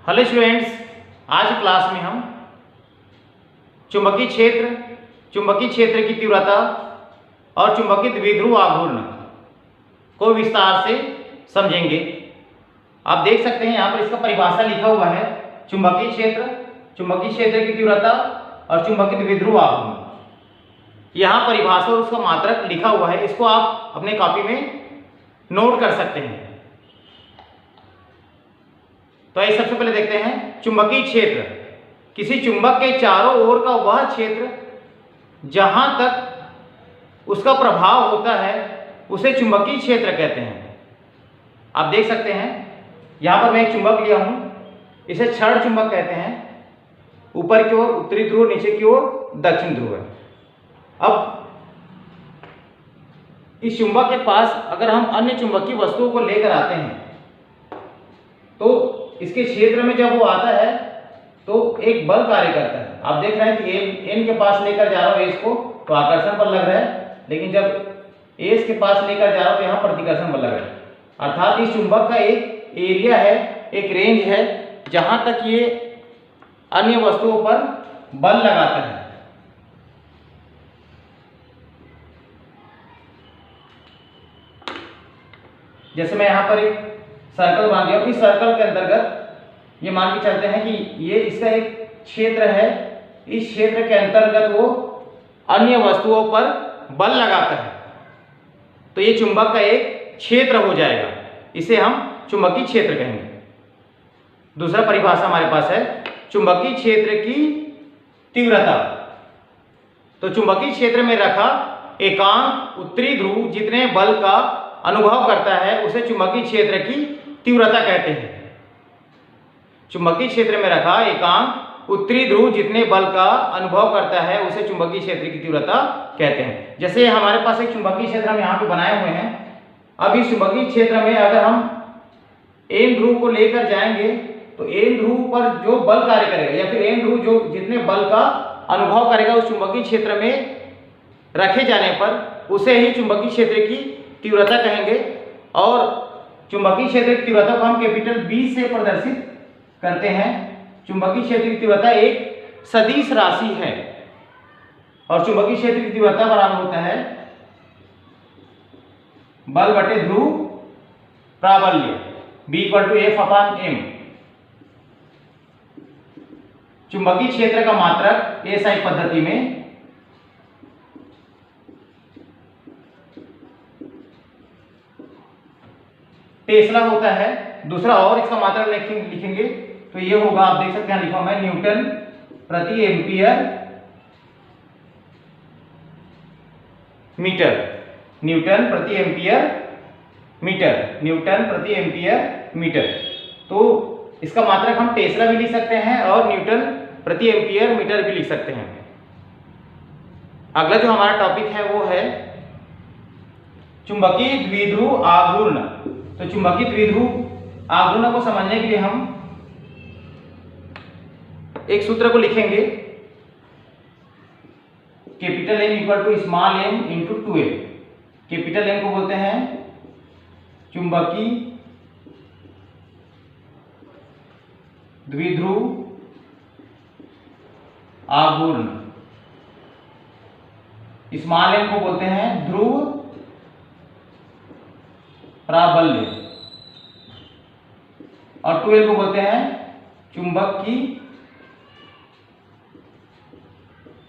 Hello students, आज class में हम चुंबकीय क्षेत्र की तीव्रता और चुंबकीय द्विध्रुव आघूर्ण को विस्तार से समझेंगे। आप देख सकते हैं यहाँ पर इसका परिभाषा लिखा हुआ है, चुंबकीय क्षेत्र की तीव्रता और चुंबकीय द्विध्रुव आघूर्ण। यहाँ परिभाषा और उसका मात्रक लिखा हुआ है, इसको आप अपने कॉपी में नोट कर सकते हैं। तो आइए सबसे पहले देखते हैं चुंबकीय क्षेत्र। किसी चुंबक के चारों ओर का वह क्षेत्र जहां तक उसका प्रभाव होता है उसे चुंबकीय क्षेत्र कहते हैं। आप देख सकते हैं यहां पर मैं एक चुंबक लिया हूं, इसे क्षण चुंबक कहते हैं। ऊपर की ओर उत्तरी ध्रुव, नीचे की ओर दक्षिण ध्रुव है। अब इस चुंबक के पास अगर हम अन्य चुंबकीय वस्तुओं को लेकर आते हैं तो इसके क्षेत्र में जब वो आता है तो एक बल कार्य करता है। आप देख रहे हैं कि एन के पास लेकर जा रहा हूं एस को तो आकर्षण बल लग रहा है, लेकिन जब एस के पास लेकर जा रहा हूं तो यहाँ प्रतिकर्षण बल लग रहा है। अर्थात इस चुंबक का एक एरिया है, एक रेंज है जहां तक ये अन्य वस्तुओं पर बल लगाता है। जैसे मैं यहाँ पर एक सर्कल बांध दिया, इस सर्कल के अंतर्गत ये मान के चलते हैं कि ये इसका एक क्षेत्र है। इस क्षेत्र के अंतर्गत वो अन्य वस्तुओं पर बल लगाता है, तो ये चुंबक का एक क्षेत्र हो जाएगा। इसे हम चुंबकीय क्षेत्र कहेंगे। दूसरा परिभाषा हमारे पास है चुंबकीय क्षेत्र की तीव्रता। तो चुंबकीय क्षेत्र में रखा एकांक उत्तरी ध्रुव जितने बल का अनुभव करता है उसे चुंबकीय क्षेत्र की तीव्रता कहते हैं। चुंबकीय क्षेत्र में रखा एकांक उत्तरी ध्रुव जितने बल का अनुभव करता है उसे चुंबकीय क्षेत्र की तीव्रता कहते हैं। जैसे हमारे पास एक चुंबकीय क्षेत्र हम यहाँ पे बनाए हुए हैं। अब इस चुंबकीय क्षेत्र में अगर हम एन ध्रुव को लेकर जाएंगे तो एन ध्रुव पर जो बल कार्य करेगा या फिर एन ध्रुव जो जितने बल का अनुभव करेगा उस चुंबकीय क्षेत्र में रखे जाने पर उसे ही चुंबकीय क्षेत्र की तीव्रता कहेंगे। और चुंबकीय क्षेत्र की तीव्रता को हम कैपिटल बी से प्रदर्शित करते हैं। चुंबकीय क्षेत्र की तीव्रता एक सदिश राशि है और चुंबकीय क्षेत्र की तीव्रता बराबर होता है बल बटे ध्रुव प्राबल्य B=F/m। चुंबकीय क्षेत्र का मात्रक एसआई पद्धति में टेस्ला होता है। दूसरा और इसका मात्रक लिखेंगे तो ये होगा, आप देख सकते हैं लिखा मैं न्यूटन प्रति एम्पियर मीटर। न्यूटन प्रति एम्पियर मीटर। तो इसका मात्रक हम टेस्ला भी लिख सकते हैं और न्यूटन प्रति एम्पियर मीटर भी लिख सकते हैं। अगला जो हमारा टॉपिक है वो है चुंबकीय द्विध्रुव आघूर्ण। तो चुंबकीय द्विध्रुव आघूर्ण को समझने के लिए हम एक सूत्र को लिखेंगे, capital M equal to small m into 2l। Capital M को बोलते हैं चुंबकीय द्विध्रुव आघूर्ण, स्मॉल m को बोलते हैं ध्रुव प्राबल्य और 2l को बोलते हैं चुंबक की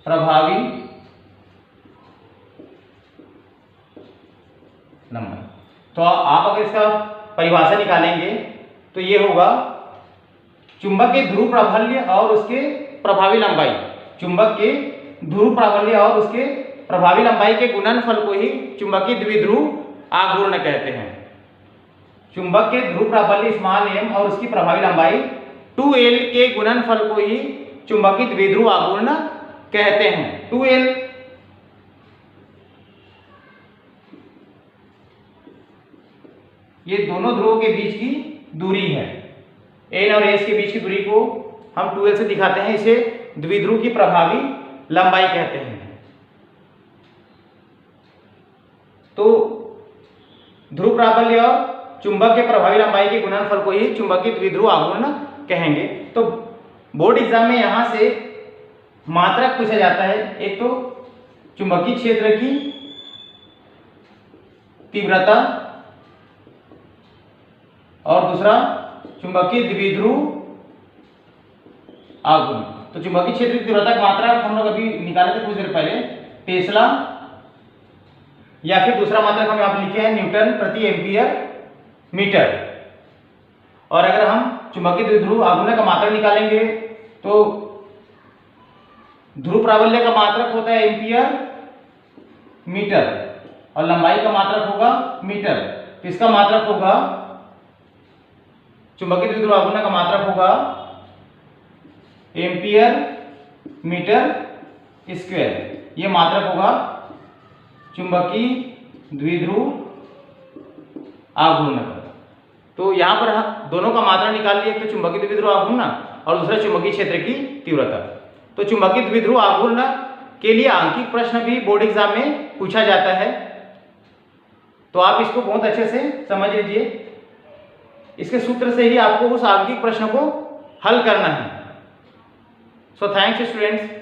प्रभावी लंबाई। तो आप अगर इसका परिभाषा निकालेंगे तो ये होगा चुंबक के ध्रुव प्राबल्य और उसके प्रभावी लंबाई। चुंबक के ध्रुव प्राबल्य और उसके प्रभावी लंबाई के गुणनफल को ही चुंबकीय द्विध्रुव आघूर्ण कहते हैं। चुंबक के ध्रुव प्राबल्य स्मॉल m और उसकी प्रभावी लंबाई 2l के गुणनफल को ही चुंबकीय द्विध्रुव आघूर्ण कहते हैं। 2l ये दोनों ध्रुवों के बीच की दूरी है। n और s के बीच की दूरी को हम 2l से दिखाते हैं। इसे द्विध्रुव की प्रभावी लंबाई कहते हैं। तो ध्रुव प्राबल्य और चुंबक के प्रभावी लंबाई के गुणनफल को ही चुंबकीय द्विध्रुव आघूर्ण कहेंगे। तो बोर्ड एग्जाम में यहाँ से मात्रक पूछा जाता है। एक तो चुंबकीय क्षेत्र की तीव्रता और दूसरा चुंबकीय द्विध्रुव आघूर्ण। तो चुंबकीय क्षेत्र की तीव्रता की मात्रा हम लोग अभी निकाले थे कुछ देर पहले, टेस्ला, या फिर दूसरा मात्रक हम यहाँ पे लिखे हैं न्यूटन प्रति एम्पियर मीटर। और अगर हम चुंबकीय द्विध्रुव आघूर्ण का मात्रक निकालेंगे तो ध्रुव प्राबल्य का मात्रक होता है एम्पियर मीटर और लंबाई का मात्रक होगा मीटर। तो इसका मात्रक होगा, चुंबकीय द्विध्रुव आघूर्ण का मात्रक होगा एम्पियर मीटर स्क्वायर। ये मात्रक होगा चुंबकीय द्विध्रुव आघूर्ण का। तो यहाँ पर दोनों का मात्रा निकाल लिया, एक तो चुंबकीय द्विध्रुव आघूर्ण और दूसरा चुंबकीय क्षेत्र की तीव्रता। तो चुंबकीय द्विध्रुव आघूर्ण के लिए आंकिक प्रश्न भी बोर्ड एग्जाम में पूछा जाता है, तो आप इसको बहुत अच्छे से समझ लीजिए। इसके सूत्र से ही आपको उस आंकिक प्रश्न को हल करना है। So thanks students.